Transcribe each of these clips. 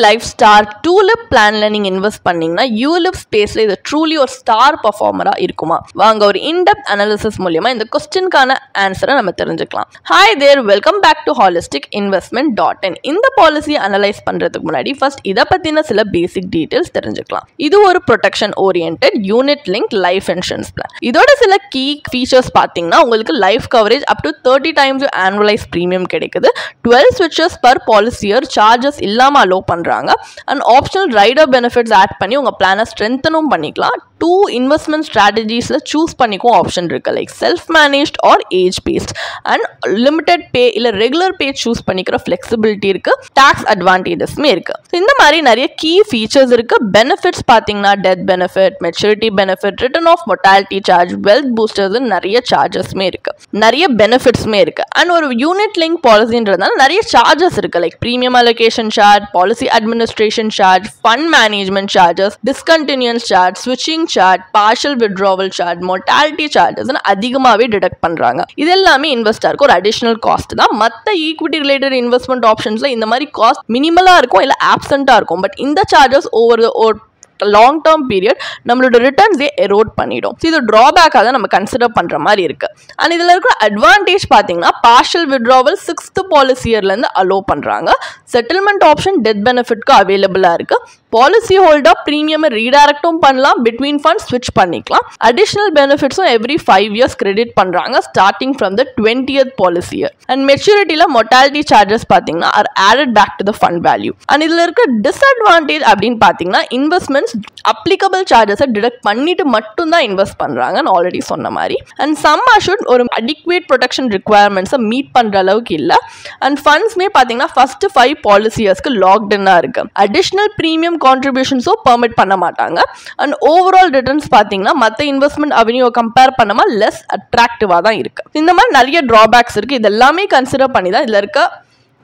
Life Star Tulip Planல நீங்க invest பண்ணீங்கன்னா ULIP ஸ்பேஸ்ல இது ட்ரூலி ஒரு ஸ்டார் பெர்ஃபார்மரா இருக்குமா? வாங்க ஒரு இன்டெப்த் அனாலிசிஸ் மூலமா இந்த क्वेश्चनக்கான ஆன்சரை நம்ம தெரிஞ்சுக்கலாம். Hi there, welcome back to holisticinvestment.in. இந்த பாலிசியை அனலைஸ் பண்றதுக்கு முன்னாடி ஃபர்ஸ்ட் இத பத்தின சில பேசிக் டீடைல்ஸ் தெரிஞ்சுக்கலாம். இது ஒரு protection oriented unit link life insurance plan. இதோட சில கீ ஃபீச்சர்ஸ் பாத்தீங்கன்னா உங்களுக்கு life coverage up to 30 times annualized premium கிடைக்குது. 12 switches per policy year charges இல்லாம அலோ பண்றாங்க. And optional rider benefits add பண்ணி உங்க பிளானை ஸ்ட்ரென்தனும் பண்ணிக்கலாம். 2 இன்வெஸ்ட்மெண்ட் ஸ்ட்ராட்டஜிஸ்ல சூஸ் பண்ணிக்கும் ஆப்ஷன் இருக்கு, like self managed or age based. And limited pay இல்ல ரெகுலர் பே சூஸ் பண்ணிக்கிற ஃபிளெக்சிபிலிட்டி இருக்கு. டாக்ஸ் அட்வான்டேஜஸ்மே இருக்கு. இந்த மாதிரி நிறைய கீ ஃபீச்சர்ஸ் இருக்கு. பெனிஃபிட்ஸ் பாத்தீங்கன்னா death benefit, maturity benefit, return of mortality charge, wealth boosters நிறைய சார்ஜஸ்மே இருக்கு, நிறைய பெனிஃபிட்ஸ்மே இருக்கு. அண்ட் ஒரு யூனிட் லிங்க் பாலிசின்றதுனால நிறைய சார்ஜஸ் இருக்கு, like premium allocation charge, policy administration charge, fund management charges, discontinuance charge, ஸ்விட்சிங் charge, partial withdrawal charge, mortality charges அதிகமாகவே டிடக்ட் பண்றாங்க. இது எல்லாமே இன்வெஸ்டருக்கு ஒரு அடிஷனல் காஸ்ட் தான். மற்ற ஈக்விட்டி ரிலேட்டட் இன்வெஸ்ட்மெண்ட் ஆப்ஷன்ஸ்ல இந்த மாதிரி காஸ்ட் மினிமலா இருக்கும் இல்ல ஆப்சென்ட்டா இருக்கும். பட் இந்த charges over long term period நம்மளோட ரிட்டர்ன்ஸே எரோட் பண்ணிடும். இது டிராபேக்காக தான் நம்ம கன்சிடர் பண்ற மாதிரி இருக்கு. அண்ட் இதுல இருக்கிற அட்வான்டேஜ் பாத்தீங்கன்னா பார்ஷியல் வித்ட்ராவல் 6th பாலிசி இயர்ல இருந்து அலோ பண்றாங்க. செட்டில்மெண்ட் ஆப்ஷன் டெத் பெனிஃபிட்க்கு அவைலபிளா இருக்கு. பாலிசி ஹோல்டர் பிரீமியம் ரீடைரக்டும் பண்ணலாம், பிட்வீன் ஃபண்ட் ஸ்விட்ச் பண்ணிக்கலாம். அடிஷனல் பெனிஃபிட்ஸும் எவ்ரி 5 years கிரெடிட் பண்றாங்க starting from the 20th policy year. And மெச்சூரிட்டியில மொர்டாலிட்டி சார்ஜஸ் பாத்தீங்கன்னா are added back to the fund value. And இதுல இருக்க டிஸ்அட்வான்டேஜ் அப்படின்னு பாத்தீங்கன்னா இன்வெஸ்ட்மெண்ட்ஸ் அப்ளிகபிள் சார்ஜஸை டிடக்ட் பண்ணிட்டு மட்டும் தான் இன்வெஸ்ட் பண்றாங்கன்னு ஆல்ரெடி சொன்ன மாதிரி. அண்ட் சம் அஷூர்ட் ஒரு அடிக்வேட் ப்ரொடெக்ஷன் ரிக்வயர்மெண்ட்ஸை மீட் பண்ற அளவுக்கு இல்லை. அண்ட் ஃபண்ட்ஸ்மே பாத்தீங்கன்னா ஃபர்ஸ்ட் 5 பாலிசி இயர்ஸ்க்கு லாக்டன்னா இருக்கு. அடிஷனல் பிரீமியம் கான்ட்ரிபியூஷன்ஸோ பெர்மிட் பண்ண மாட்டாங்க. அண்ட் ஓவரால் ரிட்டர்ன்ஸ் பாத்தீங்கன்னா மற்ற இன்வெஸ்ட்மெண்ட் அவென்யூ கம்பேர் பண்ணாம லெஸ் அட்ராக்டிவா தான் இருக்கு. இந்த மாதிரி நிறைய டிராபேக்ஸ் இருக்கு. இது எல்லாமே கன்சிடர் பண்ணி தான் இதுல இருக்க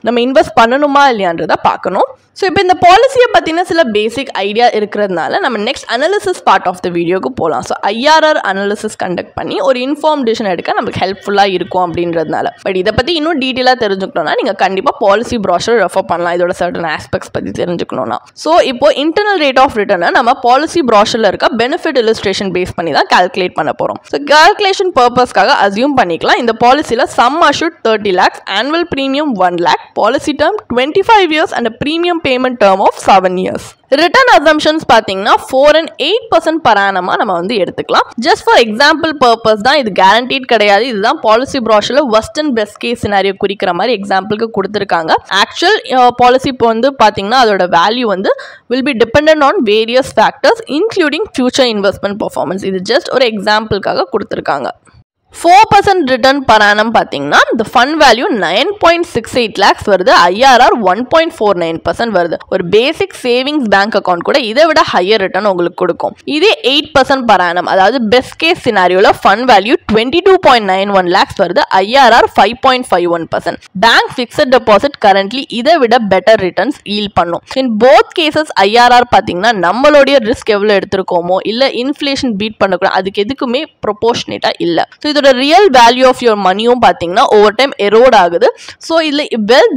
நம்ம இன்வெஸ்ட் பண்ணணுமா இல்லையான்றதை பார்க்கணும். ஸோ இப்போ இந்த பாலிசியை பற்றின சில பேசிக் ஐடியா இருக்கிறதுனால நம்ம next analysis part of the வீடியோக்கு போகலாம். ஸோ IRR அனாலிசிஸ் கண்டக்ட் பண்ணி ஒரு இன்ஃபார்ம் டிசிஷன் எடுக்க நமக்கு ஹெல்ப்ஃபுல்லாக இருக்கும் அப்படின்றதுனால. பட் இதை பற்றி இன்னும் டீட்டெயிலாக தெரிஞ்சுக்கணும்னா நீங்கள் கண்டிப்பாக பாலிசி ப்ராஷர் ரெஃபர் பண்ணலாம், இதோட சர்டன் ஆஸ்பெக்ட்ஸ் பற்றி தெரிஞ்சுக்கணும்னா. ஸோ இப்போ இன்டர்னல் ரேட் ஆஃப் ரிட்டர்னை நம்ம பாலிசி ப்ராஷரில் இருக்க பெனிஃபிட் இல்லஸ்ட்ரேஷன் பேஸ் பண்ணி தான் கால்குலேட் பண்ண போகிறோம். ஸோ கால்குலேஷன் பர்பஸ்க்காக அசியூம் பண்ணிக்கலாம் இந்த பாலிசியில் sum assured 30 lakhs, annual premium 1 lakh, policy term 25 years and a premium payment term of 7 years. Return assumptions பார்த்தீங்கன்னா 4 and 8% per annum நம்ம வந்து எடுத்துக்கலாம். ஜஸ்ட் ஃபார் எக்ஸாம்பிள் பர்பஸ் தான், இது கேரண்டீட் கிடையாது. இதுதான் policy ப்ராஷர்ல worst and best case scenario குறிக்கிற மாதிரி எக்ஸாம்பிளுக்கு கொடுத்துருக்காங்க. ஆக்சுவல் பாலிசி இப்போ வந்து பார்த்தீங்கன்னா அதோட வேல்யூ வந்து will be dependent on various factors including future investment performance. இது ஜஸ்ட் ஒரு எக்ஸாம்பிளுக்காக கொடுத்துருக்காங்க. 4% ரிட்டர்ன் பர் ஆனம் பார்த்தீங்கன்னா இந்த ஃபண்ட் வேல்யூ 9.68 lakhs வருது. IRR 1.49% வருது. ஒரு பேசிக் சேவிங்ஸ் பேங்க் அக்கௌண்ட் கூட இதை விட ஹையர் ரிட்டர்ன் உங்களுக்கு கொடுக்கும். இதே 8% பர் ஆனம், அதாவது பெஸ்ட் கேஸ் சினாரியோல ஃபண்ட் வேல்யூ 22.91 lakhs வருது. IRR 5.51%. Bank fixed deposit currently இதை விட பெட்டர் ரிட்டர்ன்ஸ் ஈல்ட் பண்ணும். இன் போத் கேசஸ் IRR பார்த்தீங்கன்னா நம்மளுடைய ரிஸ்க் எவ்வளோ எடுத்திருக்கோமோ இல்லை இன்ஃப்ளேஷன் பீட் பண்ணக்கூடாது அதுக்கு எதுக்குமே ப்ரொபோர்ஷனேட்டா இல்லை. ஸோ இதோட ரியல் வேல்யூ ஆஃப் யுவர் மணியும் பார்த்தீங்கன்னா ஓவர் டைம் எரோட் ஆகுது. ஸோ இதில் வெல்த்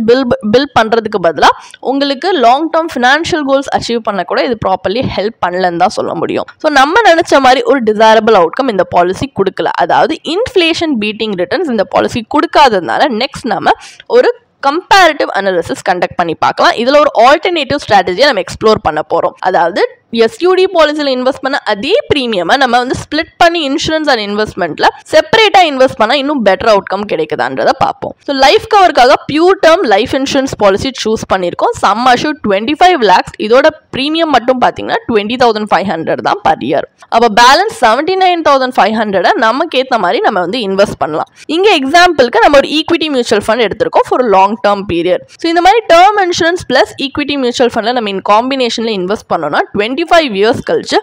பில் பண்ணுறதுக்கு பதிலாக உங்களுக்கு long term financial goals achieve பண்ண கூட இது ப்ராப்பர்லி ஹெல்ப் பண்ணலன்னு தான் சொல்ல முடியும். ஸோ நம்ம நினைச்ச மாதிரி ஒரு டிசைரபிள் அவுட்கம் இந்த பாலிசி கொடுக்கல. அதாவது இன்ஃப்ளேஷன் பீட்டிங் ரிட்டர்ன்ஸ் இந்த பாலிசி கொடுக்காததுனால நெக்ஸ்ட் நம்ம ஒரு கம்பேரிட்டிவ் அனாலிசிஸ் கண்டக்ட் பண்ணி பார்க்கலாம். இதில் ஒரு ஆல்டர்னேட்டிவ் ஸ்ட்ராட்டஜியை நம்ம எக்ஸ்ப்ளோர் பண்ண போகிறோம். அதாவது SUD பாலிசியில் இன்வெஸ்ட் பண்ண அதே ப்ரீமியமை நம்ம வந்து ஸ்பிளிட் பண்ணி இன்சூரன்ஸ் அண்ட் இன்வெஸ்ட்மெண்ட்ல செப்பரேட்டாக இன்வெஸ்ட் பண்ணால் இன்னும் பெட்டர் அவுட்கம் கிடைக்குதான்றதை பார்ப்போம். ஸோ லைஃப் கவருக்காக pure term life insurance policy choose பண்ணியிருக்கோம். சம் அஷூர்ட் 25 lakhs, இதோட ப்ரீமியம் மட்டும் பார்த்தீங்கன்னா 20,500 தான் பர் இயர். அப்போ பேலன்ஸ் 79,500 நமக்கு ஏற்ற மாதிரி நம்ம வந்து இன்வெஸ்ட் பண்ணலாம். இங்கே எக்ஸாம்பிளுக்கு நம்ம ஒரு ஈக்விட்டி மியூச்சுவல் ஃபண்ட் எடுத்திருக்கோம் for long term period. So இந்த மாதிரி term insurance plus equity mutual ஃபண்டில் நம்ம இன் காம்பினேஷனில் இன்வெஸ்ட் பண்ணோம்னா 25 years கழிச்சு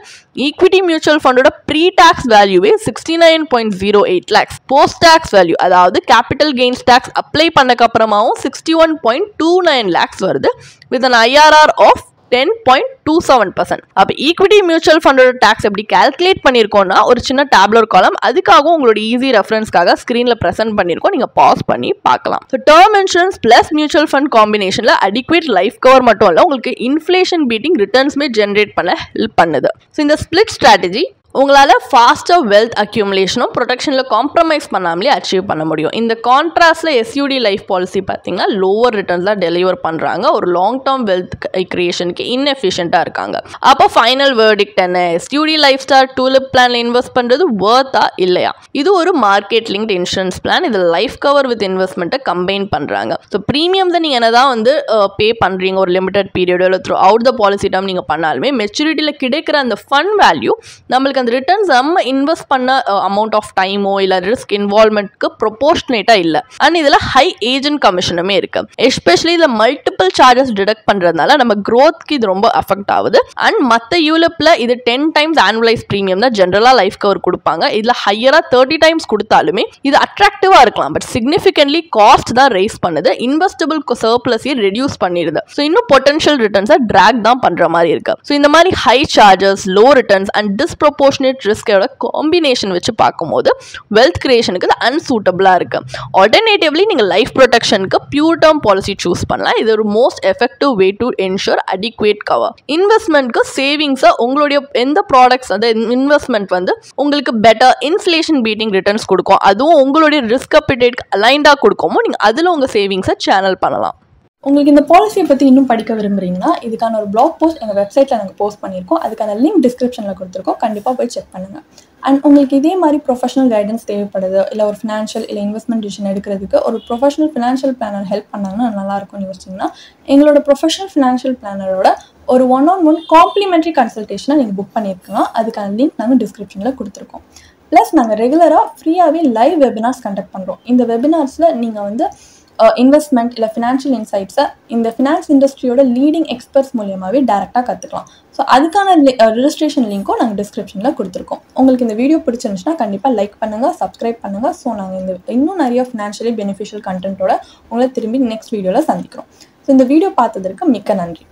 ஈக்விட்டி மியூச்சுவல் ஃபண்டோட ப்ரீ டாக்ஸ் வேல்யூவே 69.08 lakhs, போஸ்ட் டாக்ஸ் வேல்யூ அதாவது கேபிட்டல் கெயின்ஸ் டாக்ஸ் அப்ளை பண்ணக்கு அப்புறமாவும் 61.29 lakhs வருது. With an IRR of 10.27%. அப்போ ஈக்விட்டி மியூச்சுவல் ஃபண்டோட டேக்ஸ் எப்படி கால்குலேட் பண்ணியிருக்கோம்னா ஒரு சின்ன டேப்லர் காலம், அதுக்காகவும் உங்களோட ஈஸி ரெஃபரன்ஸ்க்காக ஸ்க்ரீனில் ப்ரெசென்ட் பண்ணியிருக்கோம், நீங்கள் பாஸ் பண்ணி பார்க்கலாம். So term insurance plus mutual fund காம்பினேஷனில் அடிக்வேட் லைஃப் கவர் மட்டும் இல்லை, உங்களுக்கு இன்ஃப்ளேஷன் பீட்டிங் ரிட்டர்ன்ஸுமே ஜென்ரேட் பண்ண ஹெல்ப் பண்ணுது. ஸோ இந்த ஸ்பிளிட் ஸ்ட்ராட்டஜி உங்களால் ஃபாஸ்ட்டாக வெல்த் அக்யூமுலேஷனும் ப்ரொடெக்ஷனில் காம்ப்ரமைஸ் பண்ணாமலே அச்சீவ் பண்ண முடியும். இந்த கான்ட்ராஸ்டில் எஸ்யூடி லைஃப் பாலிசி பார்த்தீங்கன்னா லோவர் ரிட்டர்ன்ஸ் தான் டெலிவர் பண்ணுறாங்க, ஒரு லாங் டேர்ம் வெல்த் கிரியேஷனுக்கு இன்எஃபிஷியண்ட்டாக இருக்காங்க. அப்போ ஃபைனல் வேர்டிக்ட் என்ன? எஸ்யூடி லைஃப் ஸ்டார் டூலிப் பிளானில் இன்வெஸ்ட் பண்ணுறது வர்த்தா இல்லையா? இது ஒரு மார்க்கெட் லிங்க்ட் இன்சூரன்ஸ் பிளான், இது லைஃப் கவர் வித் இன்வெஸ்ட்மெண்ட்டை கம்பைன் பண்ணுறாங்க. ஸோ ப்ரீமியம் தான் நீங்கள் என்ன தான் வந்து பே பண்ணுறீங்க ஒரு லிமிடெட் பீரியடோ இல்லை through out the policy term நீங்கள் பண்ணாலுமே மெச்சூரிட்டியில் கிடைக்கிற அந்த ஃபண்ட் வேல்யூ நம்மளுக்கு அந்த ரிட்டர்ன்ஸ் நம்ம இன்வெஸ்ட் பண்ண அமௌண்ட் ஆஃப் டைமோ இல்லை ரிஸ்க் இன்வால்வ்மெண்ட்க்கு ப்ரொபோர்ஷனேட்டாக இல்லை. அண்ட் இதில் ஹை ஏஜென்ட் கமிஷனுமே இருக்கு. எஸ்பெஷலி இதில் மல்டிபிள் சார்ஜஸ் டிடக்ட் பண்ணுறதுனால நம்ம க்ரோத்க்கு இது ரொம்ப அஃபெக்ட் ஆகுது. அண்ட் மற்ற யூலிப்பில் இது 10 டைம்ஸ் ஆனுவலைஸ் ப்ரீமியம் தான் ஜென்ரலாக லைஃப் கவர் கொடுப்பாங்க. இதில் ஹையராக 30 டைம்ஸ் கொடுத்தாலுமே இது அட்ராக்டிவாக இருக்கலாம், பட் சிக்னிஃபிகன்ட்லி காஸ்ட் தான் ரைஸ் பண்ணுது, இன்வெஸ்டபிள் சர்ப்ளஸையே ரெடியூஸ் பண்ணிடுது. ஸோ இன்னும் பொட்டன்ஷியல் ரிட்டர்ன்ஸை ட்ராக் தான் பண்ணுற மாதிரி இருக்கு. ஸோ இந்த மாதிரி high charges, low returns and disproportionate ரிஸ்கோட காம்பினேஷன் வச்சு பார்க்கும்போது வெல்த் கிரியேஷனுக்கு இது அன்சூட்டபிளாக இருக்கு. ஆல்டர்னேட்டிவ்லி நீங்கள் லைஃப் ப்ரொடெக்ஷனுக்கு பியூர் டேர்ம் பாலிசி சூஸ் பண்ணலாம். இது ஒரு most effective way to ensure adequate cover. இன்வெஸ்ட்மெண்ட்க்கு சேவிங்ஸை உங்களுடைய எந்த ப்ராடக்ட்ஸ் அந்த இன்வெஸ்ட்மெண்ட் வந்து உங்களுக்கு பெட்டர் இன்ஃப்ளேஷன் பீட்டிங் ரிட்டர்ன்ஸ் கொடுக்கும், அதுவும் உங்களுடைய ரிஸ்க் அப்பிடேட்க்கு அலைண்டாக கொடுக்குமோ நீங்கள் அதில் உங்கள் சேவிங்ஸை சேனல் பண்ணலாம். உங்களுக்கு இந்த பாலிசியை பற்றி இன்னும் படிக்க விரும்புறீங்கன்னா இதுக்கான ஒரு பிளாக் போஸ்ட் எங்கள் வெப்சைட்டில் நாங்கள் போஸ்ட் பண்ணியிருக்கோம், அதுக்கான லிங்க் டிஸ்கிரிப்ஷனில் கொடுத்துருக்கோம், கண்டிப்பாக போய் செக் பண்ணுங்கள். அண்ட் உங்களுக்கு இதே மாதிரி ப்ரொஃபஷனல் கைடன்ஸ் தேவைப்படுது, இல்லை ஒரு ஃபினான்ஷியல் இல்லை இன்வெஸ்ட்மெண்ட் டிசிஷன் எடுக்கிறதுக்கு ஒரு ப்ரொஃபஷனல் ஃபினான்ஷியல் பிளானர் ஹெல்ப் பண்ணாங்கன்னா நல்லாயிருக்கும்னு யோசிச்சிங்கன்னா எங்களோட ப்ரொஃபஷனல் ஃபினான்ஷியல் பிளானரோட ஒரு 1-on-1 காம்ப்ளிமெண்ட்ரி கன்சல்டேஷனை நீங்கள் புக் பண்ணியிருக்கலாம். அதுக்கான லிங்க் நாங்கள் டிஸ்கிரிப்ஷனில் கொடுத்துருக்கோம். ப்ளஸ் நாங்கள் ரெகுலராக ஃப்ரீயாகவே லைவ் வெபினார்ஸ் கண்டக்ட் பண்ணுறோம். இந்த வெபினார்ஸில் நீங்கள் வந்து இன்வெஸ்ட்மெண்ட் இல்லை ஃபினான்ஷியல் இன்சைட்ஸை இந்த ஃபினான்ஸ் இண்டஸ்ட்ரியோட லீடிங் எக்ஸ்பர்ட்ஸ் மூலியமாகவே டேரெக்டாக கற்றுக்கலாம். ஸோ அதுக்கான ரிஜிஸ்ட்ரேஷன் லிங்க்கும் நாங்கள் டிஸ்கிரிப்ஷனில் கொடுத்துருக்கோம். உங்களுக்கு இந்த வீடியோ பிடிச்சிருந்துச்சுன்னா கண்டிப்பாக லைக் பண்ணுங்கள், சப்ஸ்கிரைப் பண்ணுங்கள். ஸோ நாங்கள் இன்னும் நிறைய ஃபினான்ஷியலி பெனிஃபிஷியல் கண்டென்ட்டோட உங்களை திரும்பி நெக்ஸ்ட் வீடியோவில் சந்திக்கிறோம். ஸோ இந்த வீடியோ பார்த்ததற்கு மிக்க நன்றி.